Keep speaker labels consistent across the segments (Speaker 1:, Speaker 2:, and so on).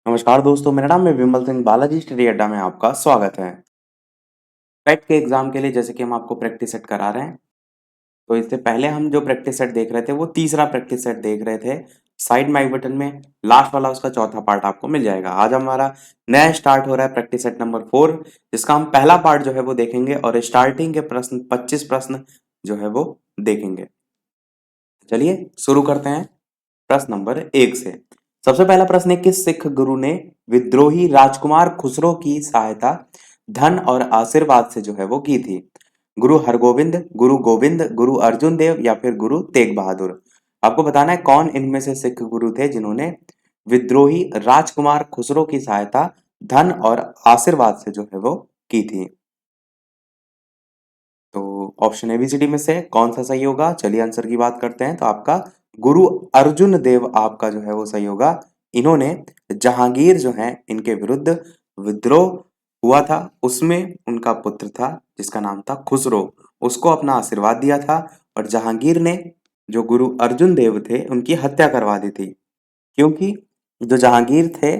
Speaker 1: नमस्कार दोस्तों, मेरा नाम है विमल सिंह। बालाजी स्टडी अड्डा में आपका स्वागत है। टेट के एग्जाम के लिए जैसे कि हम आपको प्रैक्टिस सेट करा रहे हैं, तो इससे पहले हम जो प्रैक्टिस सेट देख रहे थे वो तीसरा प्रैक्टिस सेट देख रहे थे। साइड में आई बटन में लास्ट वाला उसका चौथा पार्ट आपको मिल जाएगा। आज हमारा नया स्टार्ट हो रहा है प्रैक्टिस सेट नंबर 4, जिसका हम पहला पार्ट जो है वो देखेंगे और स्टार्टिंग के प्रश्न 25 प्रश्न जो है वो देखेंगे। चलिए शुरू करते हैं प्रश्न नंबर 1 से। सबसे पहला प्रश्न है, किस सिख गुरु ने विद्रोही राजकुमार खुसरो की सहायता धन और आशीर्वाद से जो है वो की थी? गुरु हरगोविंद, गुरु गोविंद, गुरु अर्जुन देव या फिर गुरु तेग बहादुर? आपको बताना है कौन इनमें से सिख गुरु थे जिन्होंने विद्रोही राजकुमार खुसरो की सहायता धन और आशीर्वाद से जो है वो की थी। तो ऑप्शन एबीसीडी में से कौन सा सही होगा? चलिए आंसर की बात करते हैं। तो आपका गुरु अर्जुन देव आपका जो है वो सही होगा। इन्होंने जहांगीर जो है इनके विरुद्ध विद्रोह हुआ था, उसमें उनका पुत्र था जिसका नाम था खुसरो, उसको अपना आशीर्वाद दिया था और जहांगीर ने जो गुरु अर्जुन देव थे उनकी हत्या करवा दी थी, क्योंकि जो जहांगीर थे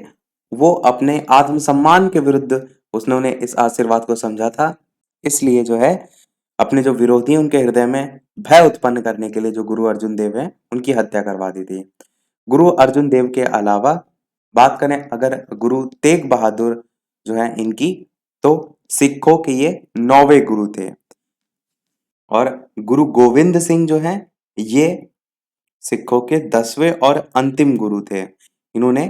Speaker 1: वो अपने आत्मसम्मान के विरुद्ध उन्होंने इस आशीर्वाद को समझा था। इसलिए जो है अपने जो विरोधी हैं उनके हृदय में भय उत्पन्न करने के लिए जो गुरु अर्जुन देव हैं उनकी हत्या करवा दी थी। गुरु अर्जुन देव के अलावा बात करें अगर गुरु तेग बहादुर जो है इनकी, तो सिखों के ये 9वें गुरु थे। और गुरु गोविंद सिंह जो हैं ये सिखों के 10वें और अंतिम गुरु थे। इन्होंने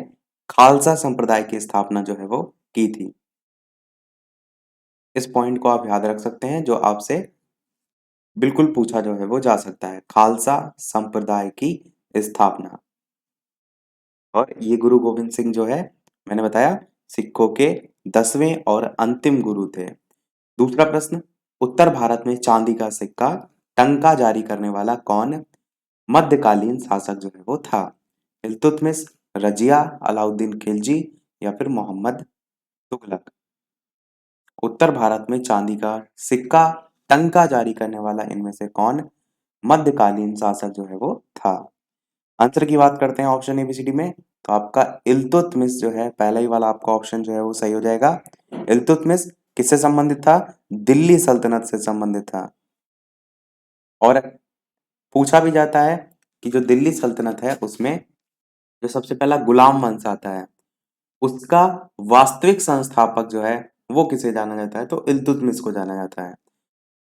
Speaker 1: खालसा संप्रदाय की स्थापना जो है वो की थी। इस पॉइंट को आप याद रख सकते हैं, जो आपसे बिल्कुल पूछा जो है वो जा सकता है, खालसा संप्रदाय की स्थापना। और ये गुरु गोविंद सिंह जो है मैंने बताया सिखों के 10वें और अंतिम गुरु थे। दूसरा प्रश्न, उत्तर भारत में चांदी का सिक्का टंका जारी करने वाला कौन मध्यकालीन शासक जो है वो था? इल्तुतमिश, रजिया, अलाउद्दीन खिलजी या फिर मोहम्मद तुगलक? उत्तर भारत में चांदी का सिक्का टंका जारी करने वाला इनमें से कौन मध्यकालीन शासक जो है वो था? आंसर की बात करते हैं ऑप्शन एबीसीडी में, तो आपका इल्तुतमिश जो है पहला ही वाला आपका ऑप्शन जो है वो सही हो जाएगा। इल्तुतमिश किससे संबंधित था? दिल्ली सल्तनत से संबंधित था। और पूछा भी जाता है कि जो दिल्ली सल्तनत है उसमें जो सबसे पहला गुलाम वंश आता है उसका वास्तविक संस्थापक जो है वो किसे जाना जाता है? तो इल्तुतमिश को जाना जाता है।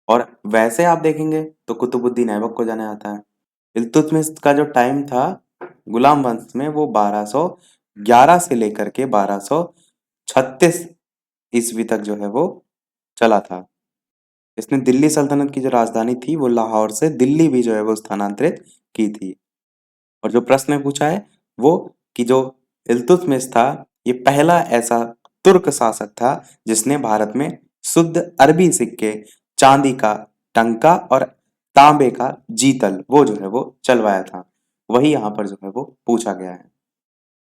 Speaker 1: और वैसे आप देखेंगे तो कुतुबुद्दीन ऐबक को जाना जाता है। इल्तुतमिश का जो टाइम था गुलाम वंश में वो 1211 से लेकर के 1236 ईस्वी तक जो है वो चला था। इसने दिल्ली सल्तनत की जो राजधानी थी वो लाहौर से दिल्ली भी जो है वो स्थानांतरित की थी। और जो प्रश्न पूछा है वो कि जो इल्तुतमिश था ये पहला ऐसा तुर्क शासक था जिसने भारत में शुद्ध अरबी सिक्के, चांदी का टंका और तांबे का जीतल वो जो है वो चलवाया था। वही यहाँ पर जो है वो पूछा गया है।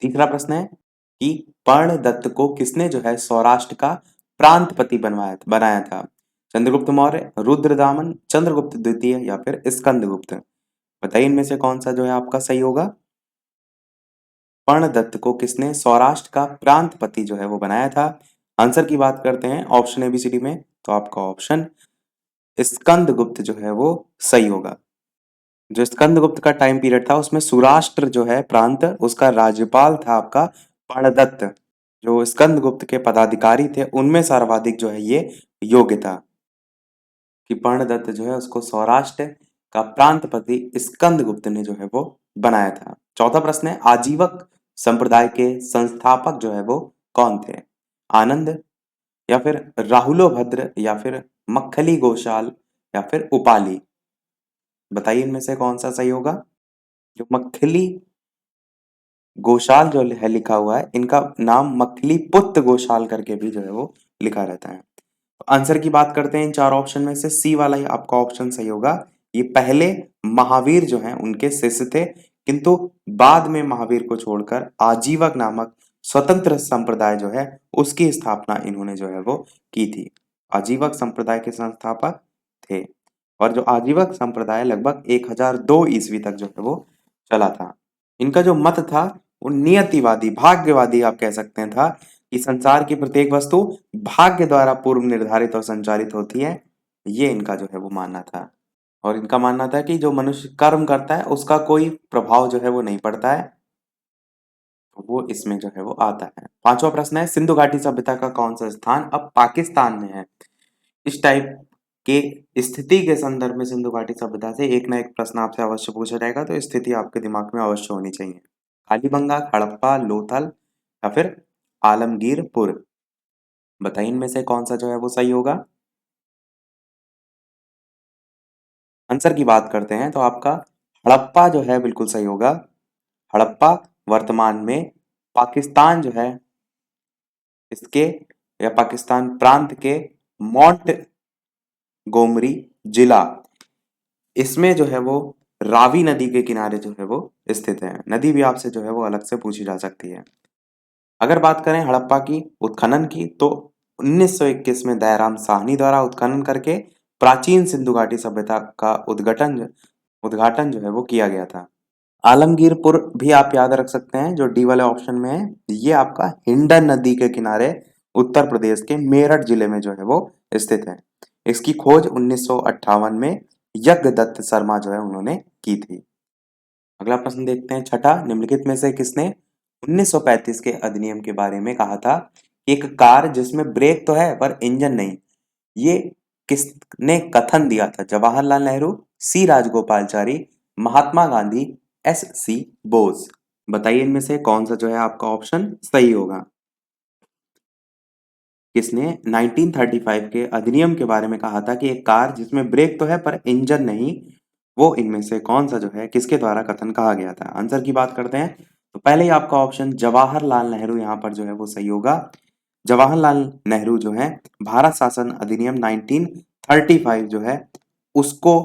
Speaker 1: तीसरा प्रश्न है कि पर्णदत्त को किसने जो है सौराष्ट्र का प्रांतपति बनाया था? चंद्रगुप्त मौर्य, रुद्रदामन, चंद्रगुप्त द्वितीय या फिर स्कंदगुप्त? बताइए इनमें से कौन सा जो है आपका सही होगा। पर्णदत्त को किसने सौराष्ट्र का प्रांतपति जो है वो बनाया था? आंसर की बात करते हैं ऑप्शन एबीसीडी में, तो आपका ऑप्शन स्कंदगुप्त जो है वो सही होगा। जो स्कंदगुप्त का टाइम पीरियड था उसमें सौराष्ट्र जो है प्रांत उसका राज्यपाल था आपका पर्णदत्त। जो स्कंदगुप्त के पदाधिकारी थे उनमें सर्वाधिक जो है ये योग्य था कि पर्णदत्त जो है उसको सौराष्ट्र का प्रांतपति स्कंदगुप्त ने जो है वो बनाया था। चौथा प्रश्न है, आजीवक संप्रदाय के संस्थापक जो है वो कौन थे? आनंद या फिर राहुलो भद्र या फिर मक्खली गोशाल या फिर उपाली? बताइए इनमें से कौन सा सही होगा। जो मक्खली गोशाल जो है लिखा हुआ है इनका नाम मक्खली पुत्र गोशाल करके भी जो है वो लिखा रहता है। आंसर की बात करते हैं इन चार ऑप्शन में से सी वाला ही आपका ऑप्शन सही होगा। ये पहले महावीर जो हैं उनके शिष्य थे, किंतु बाद में महावीर को छोड़कर आजीवक नामक स्वतंत्र संप्रदाय जो है उसकी स्थापना इन्होंने जो है वो की थी। आजीवक संप्रदाय के संस्थापक थे। और जो आजीवक संप्रदाय लगभग 1002 ईस्वी तक जो है वो चला था। इनका जो मत था वो नियतिवादी, भाग्यवादी आप कह सकते हैं था कि संसार की प्रत्येक वस्तु भाग्य द्वारा पूर्व निर्धारित और संचालित होती है। ये इनका जो है वो मानना था। और इनका मानना था कि जो मनुष्य कर्म करता है उसका कोई प्रभाव जो है वो नहीं पड़ता है, तो वो इसमें जो है वो आता है। पांचवा प्रश्न है, सिंधु घाटी सभ्यता का कौन सा स्थान अब पाकिस्तान में है? इस टाइप के स्थिति के संदर्भ में सिंधु घाटी सभ्यता से एक ना एक प्रश्न आपसे अवश्य पूछा जाएगा, तो स्थिति आपके दिमाग में अवश्य होनी चाहिए। कालीबंगा, हड़प्पा, लोथल या फिर आलमगीरपुर, बताइए इनमें से कौन सा जो है वो सही होगा। आंसर की बात करते हैं तो आपका हड़प्पा जो है बिल्कुल सही होगा। हड़प्पा वर्तमान में पाकिस्तान जो है इसके या पाकिस्तान प्रांत के मॉन्ट गोमरी जिला, इसमें जो है वो रावी नदी के किनारे जो है वो स्थित है। नदी भी आपसे जो है वो अलग से पूछी जा सकती है। अगर बात करें हड़प्पा की उत्खनन की, तो 1921 में दयाराम साहनी द्वारा उत्खनन करके प्राचीन सिंधु घाटी सभ्यता का उद्घाटन उद्घाटन जो है वो किया गया था। आलमगीरपुर भी आप याद रख सकते हैं, जो डी वाले ऑप्शन में है। ये आपका हिंडन नदी के किनारे उत्तर प्रदेश के मेरठ जिले में जो है वो स्थित है। इसकी खोज 1958 में यज्ञदत्त शर्मा जो है उन्होंने की थी। अगला प्रश्न देखते हैं, छठा, निम्नलिखित में से किसने 1935 के अधिनियम के बारे में कहा था कि एक कार जिसमें ब्रेक तो है पर इंजन नहीं? ये किसने कथन दिया था? जवाहरलाल नेहरू, सी राजगोपालचारी, महात्मा गांधी, एस सी बोस, बताइए इनमें से कौन सा जो है आपका ऑप्शन सही होगा। किसने 1935 के अधिनियम के बारे में कहा था कि एक कार जिसमें ब्रेक तो है पर इंजन नहीं? वो इनमें से कौन सा जो है किसके द्वारा कथन कहा गया था? आंसर की बात करते हैं तो पहले ही आपका ऑप्शन जवाहरलाल नेहरू यहाँ पर जो है वो सही होगा। जवाहरलाल नेहरू जो है भारत शासन अधिनियम 1935 जो है उसको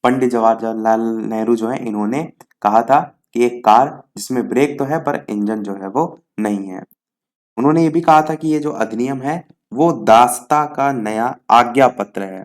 Speaker 1: पंडित जवाहरलाल नेहरू जो है इन्होंने कहा था कि एक कार जिसमें ब्रेक तो है पर इंजन जो है वो नहीं है। उन्होंने ये भी कहा था कि ये जो अधिनियम है वो दासता का नया आज्ञा पत्र है।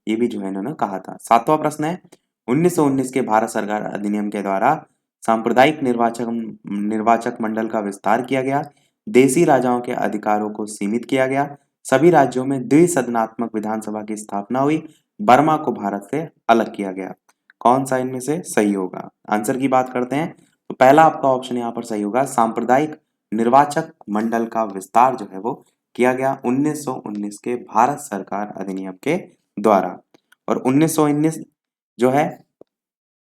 Speaker 1: ये भी जो है इन्होंने कहा था। सातवां प्रश्न है, 1919 के भारत सरकार अधिनियम के द्वारा सांप्रदायिक निर्वाचक मंडल का विस्तार किया गया, देसी राजाओं के अधिकारों को सीमित किया गया, सभी राज्यों में द्विसदनात्मक विधानसभा की स्थापना हुई, बर्मा को भारत से अलग किया गया। कौन सा इनमें से सही होगा? आंसर की बात करते हैं तो पहला आपका ऑप्शन यहाँ पर सही होगा, सांप्रदायिक निर्वाचक मंडल का विस्तार जो है वो किया गया 1919 के भारत सरकार अधिनियम के द्वारा। और 1919 जो है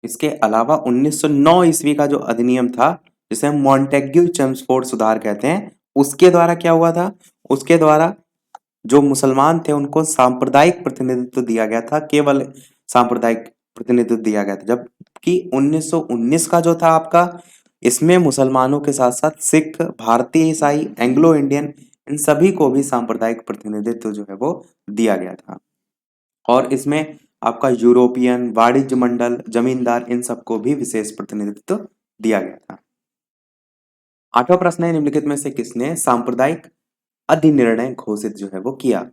Speaker 1: इसके अलावा 1909 ईस्वी का जो अधिनियम था जिसे हम मॉन्टेग्यू चेम्सफोर्ड सुधार कहते हैं, उसके द्वारा क्या हुआ था? उसके द्वारा जो मुसलमान थे उनको सांप्रदायिक प्रतिनिधित्व दिया गया था, केवल सांप्रदायिक प्रतिनिधित्व दिया गया था, जबकि 1919 का जो था आपका, इसमें मुसलमानों के साथ साथ सिख, भारतीय ईसाई, एंग्लो इंडियन, इन सभी को भी सांप्रदायिक प्रतिनिधित्व जो है वो दिया गया था। और इसमें आपका यूरोपियन, वाणिज्य मंडल, जमींदार, इन सबको भी विशेष प्रतिनिधित्व दिया गया था। आठवां प्रश्न है, निम्नलिखित में से किसने सांप्रदायिक अधिनिर्णय घोषित जो है वो किया?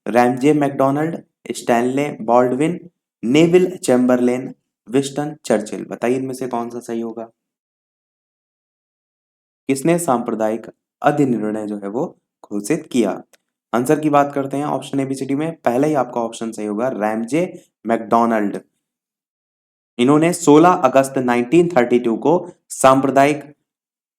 Speaker 1: Ramsay MacDonald, Stanley Baldwin, Neville Chamberlain, Winston Churchill, बताइए इनमें से कौन सा सही होगा। किसने सांप्रदायिक अधिनिर्णय जो है वो घोषित किया? आंसर की बात करते हैं ऑप्शन एबीसीडी में, पहले ही आपका ऑप्शन सही होगा, रैमजे मैकडोनाल्ड। इन्होंने 16 अगस्त 1932 को सांप्रदायिक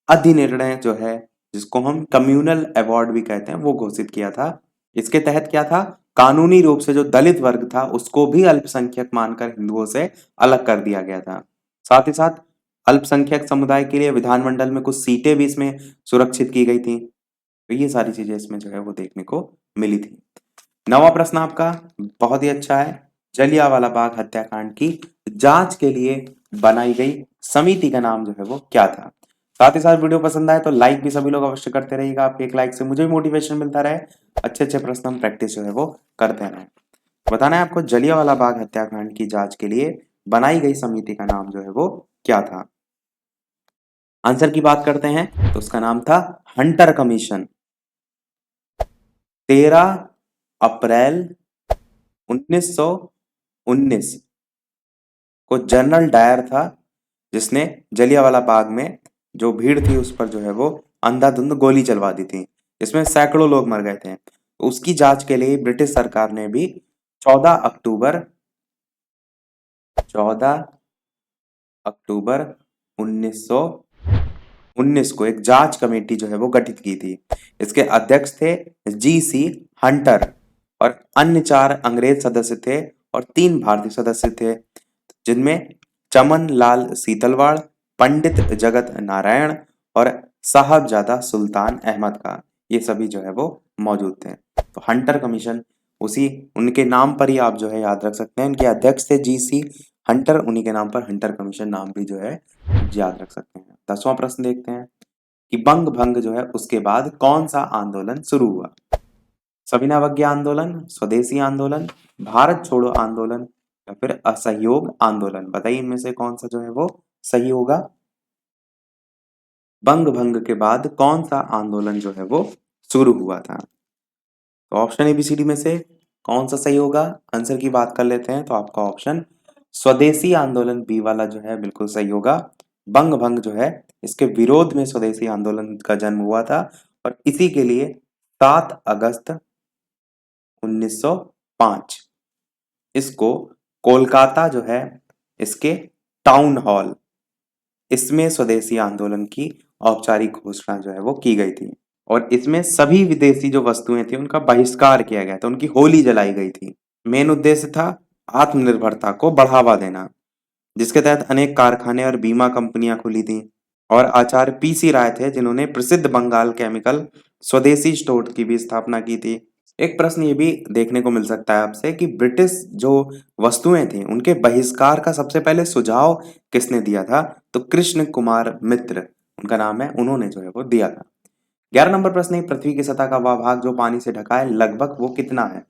Speaker 1: अधिनिर्णय जो है, जिसको हम कम्युनल अवार्ड भी कहते हैं, वो घोषित किया था। इसके तहत क्या था? कानूनी रूप से जो दलित वर्ग था उसको भी अल्पसंख्यक मानकर हिंदुओं से अलग कर दिया गया था। साथ ही साथ अल्पसंख्यक समुदाय के लिए विधानमंडल में कुछ सीटें भी इसमें सुरक्षित की गई थी। तो ये सारी चीजें इसमें जो है वो देखने को मिली थी। नवा प्रश्न आपका बहुत ही अच्छा है, जलियांवाला बाग हत्याकांड की जांच के लिए बनाई गई समिति का नाम जो है वो क्या था? साथ ही साथ वीडियो पसंद आए तो लाइक भी सभी लोग अवश्य करते रहिएगा। आपके एक लाइक से मुझे भी मोटिवेशन मिलता रहे, अच्छे अच्छे प्रश्न हम प्रैक्टिस जो है वो करते रहें। बताना है आपको, जलियांवाला बाग हत्याकांड की जांच के लिए बनाई गई समिति का नाम जो है वो क्या था? आंसर की बात करते हैं तो उसका नाम था हंटर कमीशन। 13 अप्रैल 1919 को जनरल डायर था जिसने जलियांवाला बाग में जो भीड़ थी उस पर जो है वो अंधाधुंध गोली चलवा दी थी, इसमें सैकड़ों लोग मर गए थे। तो उसकी जांच के लिए ब्रिटिश सरकार ने भी 14 अक्टूबर 14 अक्टूबर 1919 को एक जांच कमेटी जो है वो गठित की थी। इसके अध्यक्ष थे जी.सी. हंटर और अन्य 4 अंग्रेज सदस्य थे और 3 भारतीय सदस्य थे, जिनमें चमन लाल सीतलवाड़, पंडित जगत नारायण और साहबजादा सुल्तान अहमद खां, ये सभी जो है वो मौजूद थे। तो हंटर कमीशन उसी उनके नाम पर ही आप जो है याद रख सकते हैं। इनके अध्यक्ष थे जी.सी. हंटर, उन्हीं के नाम पर हंटर कमीशन नाम भी जो है याद रख सकते हैं। 10वां प्रश्न देखते हैं कि बंग भंग जो है उसके बाद कौन सा आंदोलन शुरू हुआ? सविनय अवज्ञा आंदोलन, स्वदेशी आंदोलन, भारत छोड़ो आंदोलन या फिर असहयोग आंदोलन? बताइए इनमें से कौन सा जो है वो सही होगा। बंग भंग के बाद कौन सा आंदोलन जो है वो शुरू हुआ था? तो ऑप्शन एबीसीडी में से कौन सा सही होगा? आंसर की बात कर लेते हैं तो आपका ऑप्शन स्वदेशी आंदोलन बी वाला जो है बिल्कुल सही होगा। बंग भंग जो है इसके विरोध में स्वदेशी आंदोलन का जन्म हुआ था और इसी के लिए 7 अगस्त 1905 इसको कोलकाता जो है इसके टाउन हॉल, इसमें स्वदेशी आंदोलन की औपचारिक घोषणा जो है वो की गई थी और इसमें सभी विदेशी जो वस्तुएं थी उनका बहिष्कार किया गया था, उनकी होली जलाई गई थी। मेन उद्देश्य था आत्मनिर्भरता को बढ़ावा देना, जिसके तहत अनेक कारखाने और बीमा कंपनियां खुली थी और आचार्य पीसी राय थे जिन्होंने प्रसिद्ध बंगाल केमिकल स्वदेशी स्टोर की भी स्थापना की थी। एक प्रश्न ये भी देखने को मिल सकता है आपसे कि ब्रिटिश जो वस्तुएं थी उनके बहिष्कार का सबसे पहले सुझाव किसने दिया था? तो कृष्ण कुमार मित्र उनका नाम है, उन्होंने जो है वो दिया था। 11 नंबर प्रश्न है, पृथ्वी की सतह का वह भाग जो पानी से ढका है लगभग वो कितना है?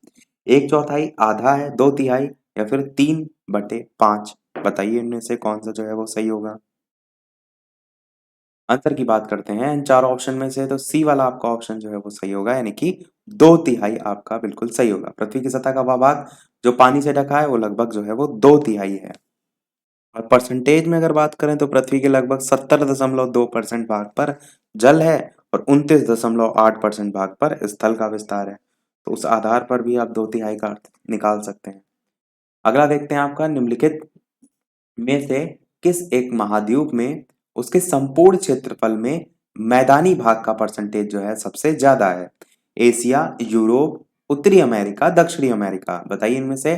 Speaker 1: 1/4, आधा है, 2/3 या फिर 3/5? बताइए इनमें से कौन सा जो है वो सही होगा। आंसर की बात करते हैं इन 4 ऑप्शन में से तो सी वाला आपका ऑप्शन जो है वो सही होगा, यानी कि 2/3 आपका बिल्कुल सही होगा। पृथ्वी की सतह का वह भाग जो पानी से ढका है वो लगभग जो है वो 2/3 है। और परसेंटेज में अगर बात करें तो पृथ्वी के लगभग 70.2% भाग पर जल है और 29.8% भाग पर स्थल का विस्तार है। तो उस आधार पर भी आप 2/3 का अर्थ निकाल सकते हैं। अगला देखते हैं आपका निम्नलिखित में से किस एक महाद्वीप में उसके संपूर्ण क्षेत्रफल में मैदानी भाग का परसेंटेज जो है सबसे ज्यादा है? एशिया, यूरोप, उत्तरी अमेरिका, दक्षिणी अमेरिका? बताइए इनमें से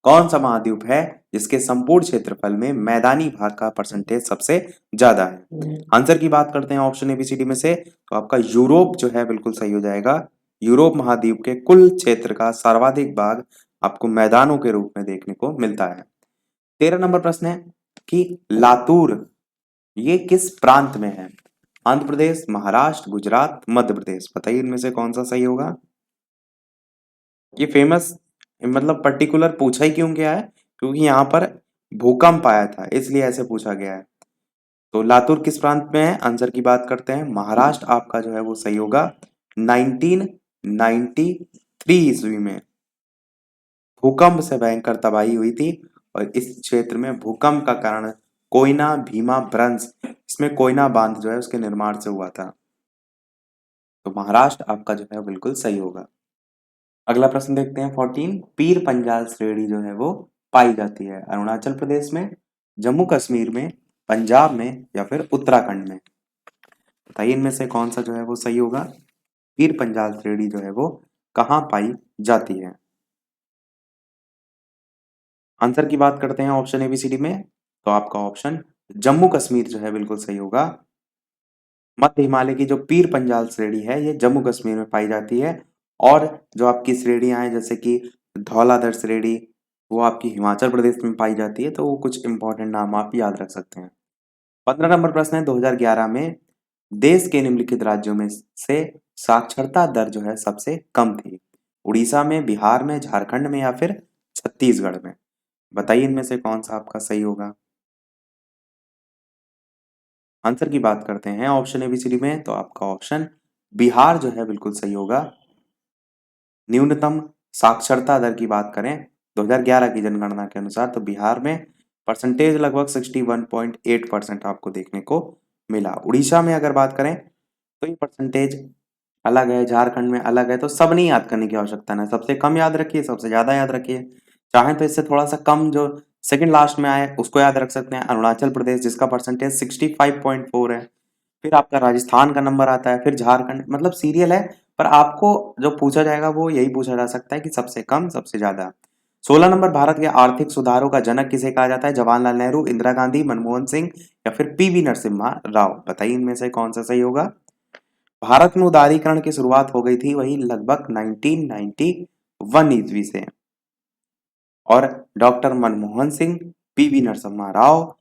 Speaker 1: कौन सा महाद्वीप है जिसके संपूर्ण क्षेत्रफल में मैदानी भाग का परसेंटेज सबसे ज्यादा है? आंसर की बात करते हैं ऑप्शन एबीसीडी में से तो आपका यूरोप जो है बिल्कुल सही हो जाएगा। यूरोप महाद्वीप के कुल क्षेत्र का सर्वाधिक भाग आपको मैदानों के रूप में देखने को मिलता है। 13 नंबर प्रश्न है कि लातूर ये किस प्रांत में है? आंध्र प्रदेश, महाराष्ट्र, गुजरात, मध्य प्रदेश? बताइए इनमें से कौन सा सही होगा। ये फेमस मतलब पर्टिकुलर पूछा ही क्यों गया है? क्योंकि यहाँ पर भूकंप आया था इसलिए ऐसे पूछा गया है। तो लातूर किस प्रांत में है? आंसर की बात करते हैं महाराष्ट्र आपका जो है वो सही होगा। 1993 ईस्वी में भूकंप से भयंकर तबाही हुई थी और इस क्षेत्र में भूकंप का कारण कोयना भीमा ब्रंश, इसमें कोयना बांध जो है उसके निर्माण से हुआ था। तो महाराष्ट्र आपका जो है बिल्कुल सही होगा। अगला प्रश्न देखते हैं 14, पीर पंजाल श्रेणी जो है वो पाई जाती है अरुणाचल प्रदेश में, जम्मू कश्मीर में, पंजाब में या फिर उत्तराखंड में? बताइए इनमें से कौन सा जो है वो सही होगा। पीर पंजाल श्रेणी जो है वो कहाँ पाई जाती है? आंसर की बात करते हैं ऑप्शन एबीसीडी में तो आपका ऑप्शन जम्मू कश्मीर जो है बिल्कुल सही होगा। मध्य हिमालय की जो पीर पंजाल श्रेणी है ये जम्मू कश्मीर में पाई जाती है और जो आपकी श्रेणियां हैं जैसे कि धौलाधर श्रेणी वो आपकी हिमाचल प्रदेश में पाई जाती है। तो वो कुछ इंपॉर्टेंट नाम आप याद रख सकते हैं। 15 नंबर प्रश्न है 2011 में देश के निम्नलिखित राज्यों में से साक्षरता दर जो है सबसे कम थी? उड़ीसा में, बिहार में, झारखंड में या फिर छत्तीसगढ़ में? बताइए इनमें से कौन सा आपका सही होगा। आंसर की बात करते हैं ऑप्शन एबीसीडी में तो आपका ऑप्शन बिहार जो है बिल्कुल सही होगा। न्यूनतम साक्षरता दर की बात करें 2011 की जनगणना के अनुसार तो बिहार में परसेंटेज लगभग 61.8% आपको देखने को मिला। उड़ीसा में अगर बात करें तो ये परसेंटेज अलग है, झारखंड में अलग है, तो सब नहीं याद करने की आवश्यकता है, सबसे कम याद रखिए, सबसे ज्यादा याद रखिए। चाहे तो इससे थोड़ा सा कम जो सेकंड लास्ट में आए उसको याद रख सकते हैं, अरुणाचल प्रदेश जिसका परसेंटेज 65.4 है। फिर आपका राजस्थान का नंबर आता है, फिर झारखंड, मतलब सीरियल है, पर आपको जो पूछा जाएगा वो यही पूछा जा सकता है कि सबसे कम सबसे ज्यादा। 16 नंबर, भारत के आर्थिक सुधारों का जनक किसे कहा जाता है? जवाहरलाल नेहरू, इंदिरा गांधी, मनमोहन सिंह या फिर पीवी नरसिम्हा राव। बताइए इनमें से कौन सा सही होगा। भारत में उदारीकरण की शुरुआत हो गई थी वही लगभग 1991 ईस्वी से, और डॉक्टर मनमोहन सिंह, पीवी नरसिम्हा राव,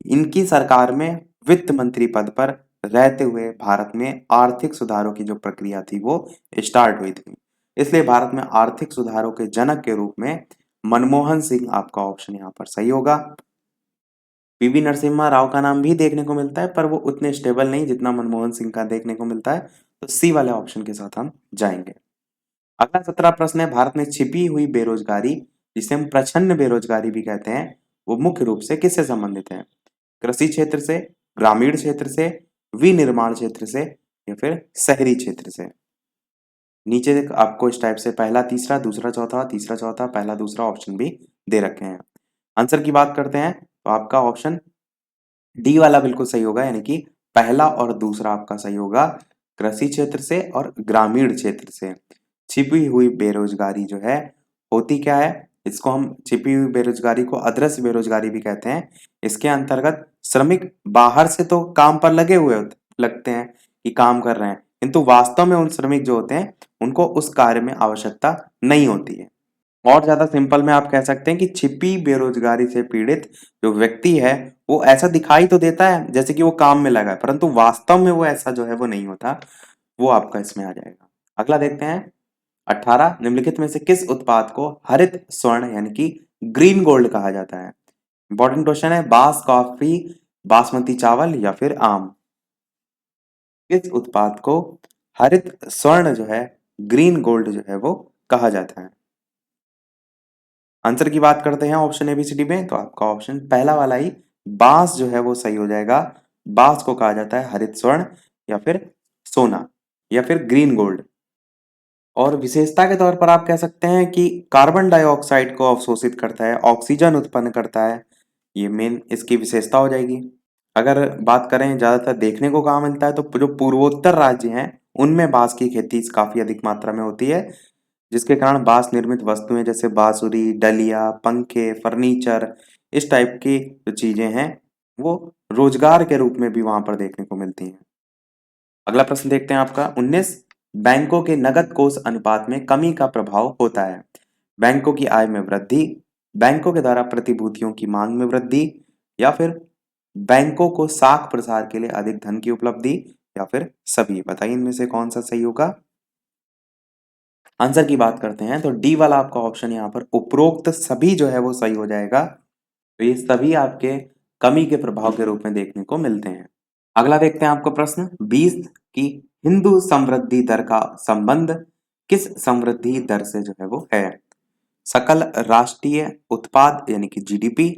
Speaker 1: इनकी सरकार में वित्त मंत्री पद पर रहते हुए भारत में आर्थिक सुधारों की जो प्रक्रिया थी वो स्टार्ट हुई थी। इसलिए भारत में आर्थिक सुधारों के जनक के रूप में मनमोहन सिंह आपका ऑप्शन यहाँ पर सही होगा। पीवी नरसिम्हा राव का नाम भी देखने को मिलता है, पर वो उतने स्टेबल नहीं जितना मनमोहन सिंह का देखने को मिलता है, तो सी वाले ऑप्शन के साथ हम जाएंगे। अगला 17 प्रश्न है, भारत में छिपी हुई बेरोजगारी, जिसे हम प्रछन्न बेरोजगारी भी कहते हैं, वो मुख्य रूप से किससे संबंधित है? कृषि क्षेत्र से, ग्रामीण क्षेत्र से, विनिर्माण क्षेत्र से या फिर शहरी क्षेत्र से। नीचे आपको इस टाइप से पहला तीसरा, दूसरा चौथा, तीसरा चौथा, पहला दूसरा ऑप्शन भी दे रखे हैं। आंसर की बात करते हैं तो आपका ऑप्शन डी वाला बिल्कुल सही होगा, यानी कि पहला और दूसरा आपका सही होगा। कृषि क्षेत्र से और ग्रामीण क्षेत्र से छिपी हुई बेरोजगारी जो है होती क्या है, इसको हम छिपी हुई बेरोजगारी को अदृश्य बेरोजगारी भी कहते हैं। इसके अंतर्गत श्रमिक बाहर से तो काम पर लगे हुए लगते हैं कि काम कर रहे हैं, किंतु वास्तव में उन श्रमिक जो होते हैं उनको उस कार्य में आवश्यकता नहीं होती है। और ज्यादा सिंपल में आप कह सकते हैं कि छिपी बेरोजगारी से पीड़ित जो व्यक्ति है वो ऐसा दिखाई तो देता है जैसे कि वो काम में लगा है, परंतु वास्तव में वो ऐसा जो है वो नहीं होता, वो आपका इसमें आ जाएगा। अगला देखते हैं 18, निम्नलिखित में से किस उत्पाद को हरित स्वर्ण यानी कि ग्रीन गोल्ड कहा जाता है? इंपॉर्टेंट क्वेश्चन है। बांस, कॉफी, बासमती चावल या फिर आम। किस उत्पाद को हरित स्वर्ण जो है, ग्रीन गोल्ड जो है वो कहा जाता है? आंसर की बात करते हैं ऑप्शन एबीसीडी में, तो आपका ऑप्शन पहला वाला ही बांस जो है वो सही हो जाएगा। बांस को कहा जाता है हरित स्वर्ण या फिर सोना या फिर ग्रीन गोल्ड। और विशेषता के तौर पर आप कह सकते हैं कि कार्बन डाइऑक्साइड को अवशोषित करता है, ऑक्सीजन उत्पन्न करता है, ये मेन इसकी विशेषता हो जाएगी। अगर बात करें ज्यादातर देखने को कहाँ मिलता है, तो जो पूर्वोत्तर राज्य हैं उनमें बांस की खेती काफी अधिक मात्रा में होती है, जिसके कारण बांस निर्मित वस्तुएं जैसे बांसुरी, डलिया, पंखे, फर्नीचर, इस टाइप की जो चीजें हैं वो रोजगार के रूप में भी वहां पर देखने को मिलती हैं। अगला प्रश्न देखते हैं आपका 19, बैंकों के नकद कोष अनुपात में कमी का प्रभाव होता है? बैंकों की आय में वृद्धि, बैंकों के द्वारा प्रतिभूतियों की मांग में वृद्धि या फिर बैंकों को साख प्रसार के लिए अधिक धन की उपलब्धि या फिर सभी। बताइए इनमें से कौन सा सही होगा। आंसर की बात करते हैं तो डी वाला आपका ऑप्शन यहाँ पर उपरोक्त सभी जो है वो सही हो जाएगा। तो ये सभी आपके कमी के प्रभाव के रूप में देखने को मिलते हैं। अगला देखते हैं आपका प्रश्न 20 की हिंदू समृद्धि दर का संबंध किस समृद्धि दर से जो है वो है? सकल राष्ट्रीय उत्पाद यानी कि जीडीपी,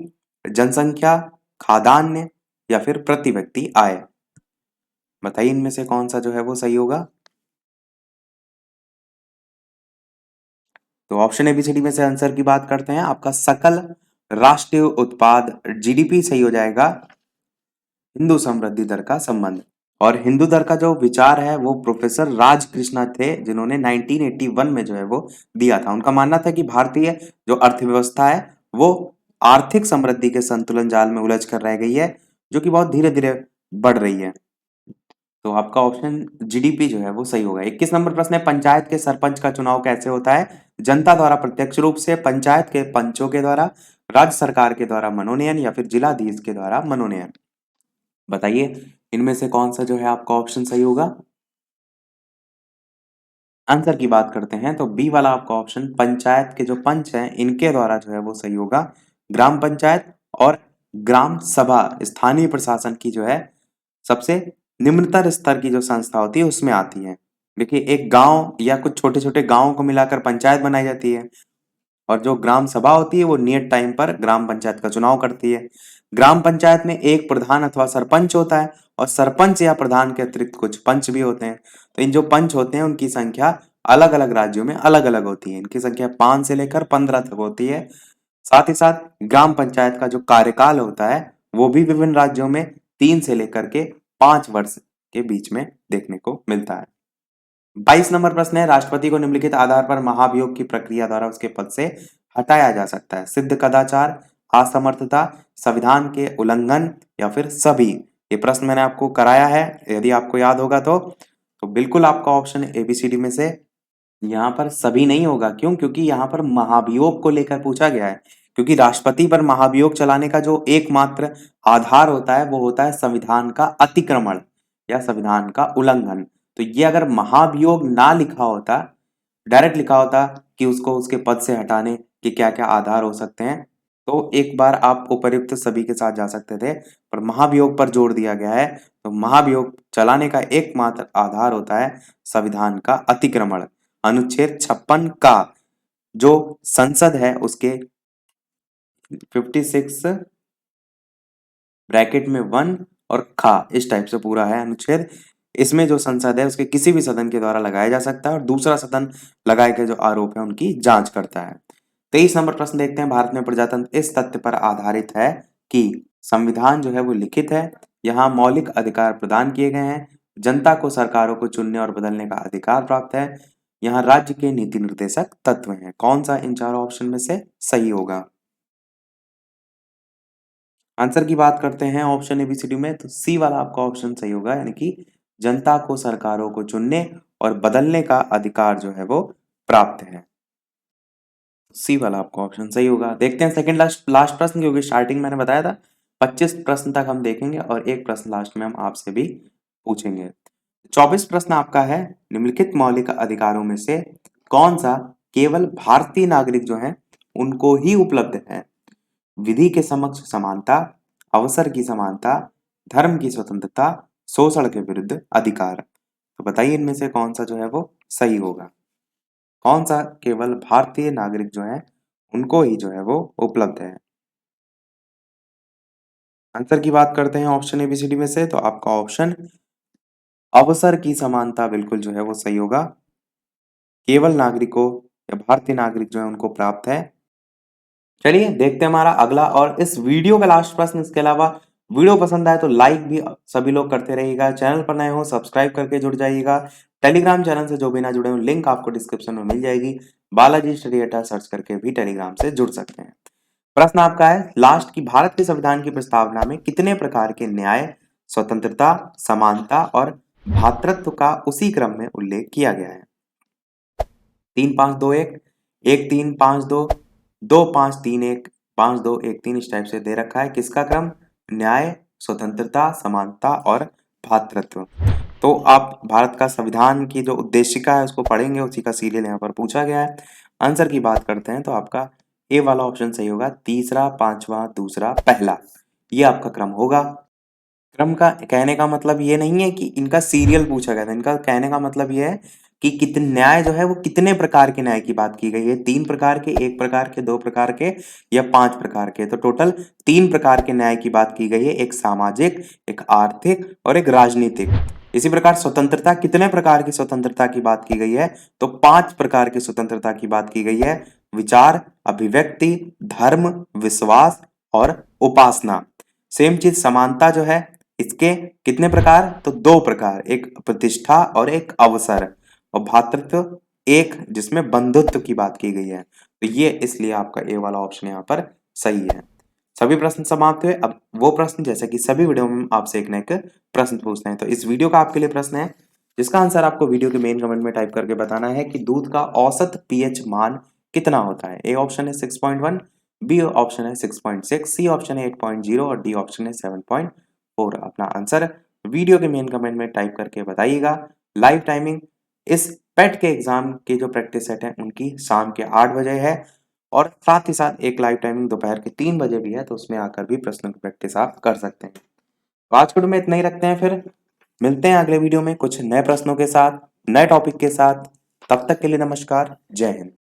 Speaker 1: जनसंख्या, खाद्यान्न या फिर प्रति व्यक्ति आय। बताइए इनमें से कौन सा जो है वो सही होगा। तो ऑप्शन एबीसीडी में से आंसर की बात करते हैं, आपका सकल राष्ट्रीय उत्पाद जीडीपी सही हो जाएगा। हिंदू समृद्धि दर का संबंध, और हिंदू दर का जो विचार है वो प्रोफेसर राज कृष्णा थे, जिन्होंने 1981 में जो है वो दिया था। उनका मानना था कि भारतीय जो अर्थव्यवस्था है वो आर्थिक समृद्धि के संतुलन जाल में उलझ कर रह गई है, जो कि बहुत धीरे धीरे बढ़ रही है। तो आपका ऑप्शन जीडीपी जो है वो सही होगा। 21 नंबर प्रश्न है, पंचायत के सरपंच का चुनाव कैसे होता है? जनता द्वारा प्रत्यक्ष रूप से, पंचायत के पंचों के द्वारा, राज्य सरकार के द्वारा मनोनयन या फिर जिलाधीश के द्वारा मनोनयन। बताइए इनमें से कौन सा जो है आपका ऑप्शन सही होगा। आंसर की बात करते हैं तो बी वाला आपका ऑप्शन पंचायत के जो पंच हैं इनके द्वारा जो है वो सही होगा। ग्राम पंचायत और ग्राम सभा स्थानीय प्रशासन की जो है सबसे निम्नतर स्तर की जो संस्था होती है उसमें आती है। देखिए एक गांव या कुछ छोटे छोटे गांवों को मिलाकर पंचायत बनाई जाती है, और जो ग्राम सभा होती है वो नियत टाइम पर ग्राम पंचायत का चुनाव करती है। ग्राम पंचायत में एक प्रधान अथवा सरपंच होता है और सरपंच या प्रधान के अतिरिक्त कुछ पंच भी होते हैं। तो इन जो पंच होते हैं उनकी संख्या अलग अलग राज्यों में अलग अलग होती है। इनकी संख्या 5 से लेकर 15 तक होती है। साथ ही साथ ग्राम पंचायत का जो कार्यकाल होता है वो भी विभिन्न राज्यों में 3 से लेकर के 5 वर्ष के बीच में देखने को मिलता है। 22 नंबर प्रश्न है, राष्ट्रपति को निम्नलिखित आधार पर महाभियोग की प्रक्रिया द्वारा उसके पद से हटाया जा सकता है। सिद्ध कदाचार, असमर्थता, संविधान के उल्लंघन या फिर सभी। ये प्रश्न मैंने आपको कराया है, यदि आपको याद होगा तो बिल्कुल आपका ऑप्शन एबीसीडी में से यहाँ पर सभी नहीं होगा। क्यों? क्योंकि यहाँ पर महाभियोग को लेकर पूछा गया है। क्योंकि राष्ट्रपति पर महाभियोग चलाने का जो एकमात्र आधार होता है वो होता है संविधान का अतिक्रमण या संविधान का उल्लंघन। तो ये अगर महाभियोग ना लिखा होता, डायरेक्ट लिखा होता कि उसको उसके पद से हटाने के क्या क्या आधार हो सकते हैं, तो एक बार आप उपर्युक्त सभी के साथ जा सकते थे। पर महाभियोग पर जोर दिया गया है, तो महाभियोग चलाने का एकमात्र आधार होता है संविधान का अतिक्रमण। अनुच्छेद 56 का जो संसद है उसके 56 ब्रैकेट में 1 और खा इस टाइप से पूरा है अनुच्छेद। इसमें जो संसद है उसके किसी भी सदन के द्वारा लगाया जा सकता है और दूसरा सदन लगाए गए जो आरोप है उनकी जांच करता है। 23 नंबर प्रश्न देखते हैं, भारत में प्रजातंत्र इस तथ्य पर आधारित है कि संविधान जो है वो लिखित है, यहाँ मौलिक अधिकार प्रदान किए गए हैं, जनता को सरकारों को चुनने और बदलने का अधिकार प्राप्त है, यहाँ राज्य के नीति निर्देशक तत्व हैं। कौन सा इन चारों ऑप्शन में से सही होगा? आंसर की बात करते हैं ऑप्शन एबीसीडी में, तो सी वाला आपका ऑप्शन सही होगा, यानी कि जनता को सरकारों को चुनने और बदलने का अधिकार जो है वो प्राप्त है। सी वाला आपका ऑप्शन सही होगा। देखते हैं सेकंड लास्ट प्रश्न, क्योंकि स्टार्टिंग मैंने बताया था 25 प्रश्न तक हम देखेंगे और एक प्रश्न लास्ट में हम आपसे भी पूछेंगे। 24 प्रश्न आपका है, निम्नलिखित मौलिक अधिकारों में से कौन सा केवल भारतीय नागरिक जो है उनको ही उपलब्ध है? विधि के समक्ष समानता, अवसर की समानता, धर्म की स्वतंत्रता, शोषण के विरुद्ध अधिकार। तो बताइए इनमें से कौन सा जो है वो सही होगा? कौन सा केवल भारतीय नागरिक जो है उनको ही जो है वो उपलब्ध है? आंसर की बात करते हैं ऑप्शन एबीसीडी में से, तो आपका ऑप्शन अवसर की समानता बिल्कुल जो है वो सही होगा। केवल नागरिकों या भारतीय नागरिक जो है उनको प्राप्त है। चलिए देखते हैं हमारा अगला और इस वीडियो का लास्ट प्रश्न। इसके अलावा वीडियो पसंद आए तो लाइक भी सभी लोग करते रहिएगा। चैनल पर नए हो सब्सक्राइब करके जुड़ जाइएगा। टेलीग्राम चैनल से जो भी ना जुड़े हो लिंक आपको डिस्क्रिप्शन में मिल जाएगी। बालाजी स्टडी अड्डा सर्च करके भी टेलीग्राम से जुड़ सकते हैं। प्रश्न आपका है लास्ट की, भारत के संविधान की प्रस्तावना में कितने प्रकार के न्याय, स्वतंत्रता, समानता और भ्रातृत्व का उसी क्रम में उल्लेख किया गया है? 3-5-2-1, 1-3-5-2, 2-5-3-1, 5-2-1-3 इस टाइप से दे रखा है। किसका क्रम? न्याय, स्वतंत्रता, समानता और भ्रातृत्व। तो आप भारत का संविधान की जो उद्देशिका है उसको पढ़ेंगे, उसी का सीरियल यहाँ पर पूछा गया है। आंसर की बात करते हैं तो आपका ए वाला ऑप्शन सही होगा। तीसरा, पांचवा, दूसरा, पहला, ये आपका क्रम होगा। क्रम का कहने का मतलब ये नहीं है कि इनका सीरियल पूछा गया था, इनका कहने का मतलब ये है कि कितने न्याय जो है वो कितने प्रकार के न्याय की बात की गई है। 3 प्रकार के, 1 प्रकार के, 2 प्रकार के या 5 प्रकार के। तो टोटल 3 प्रकार के न्याय की बात की गई है, एक सामाजिक, एक आर्थिक और एक राजनीतिक। इसी प्रकार स्वतंत्रता, कितने प्रकार की स्वतंत्रता की बात की गई है? तो 5 प्रकार की स्वतंत्रता की बात की गई है। विचार, अभिव्यक्ति, धर्म, विश्वास और उपासना। सेम चीज समानता जो है इसके कितने प्रकार? तो 2 प्रकार, एक प्रतिष्ठा और एक अवसर। और भ्रातृत्व एक, जिसमें बंधुत्व की बात की गई है। तो ये इसलिए आपका ए वाला ऑप्शन यहाँ पर सही है। सभी प्रश्न समाप्त हुए। अब वो प्रश्न जैसे कि सभी वीडियो में आपसे एक न एक प्रश्न पूछते हैं, तो इस वीडियो का आपके लिए प्रश्न है जिसका आंसर आपको वीडियो के मेन कमेंट में टाइप करके बताना है कि दूध का औसत पीएच मान कितना होता है? ए ऑप्शन है 6.1, बी ऑप्शन है 6.6, सी ऑप्शन है 8.0 और डी ऑप्शन है 7.4। अपना आंसर वीडियो के मेन कमेंट में टाइप करके बताइएगा। लाइव टाइमिंग इस पेट के एग्जाम के जो प्रैक्टिस सेट है उनकी शाम के 8 बजे है और साथ ही साथ एक लाइव टाइमिंग दोपहर के 3 बजे भी है, तो उसमें आकर भी प्रश्नों की प्रैक्टिस आप कर सकते हैं। तो आज के वीडियो में इतना ही रखते हैं, फिर मिलते हैं अगले वीडियो में कुछ नए प्रश्नों के साथ, नए टॉपिक के साथ। तब तक के लिए नमस्कार, जय हिंद।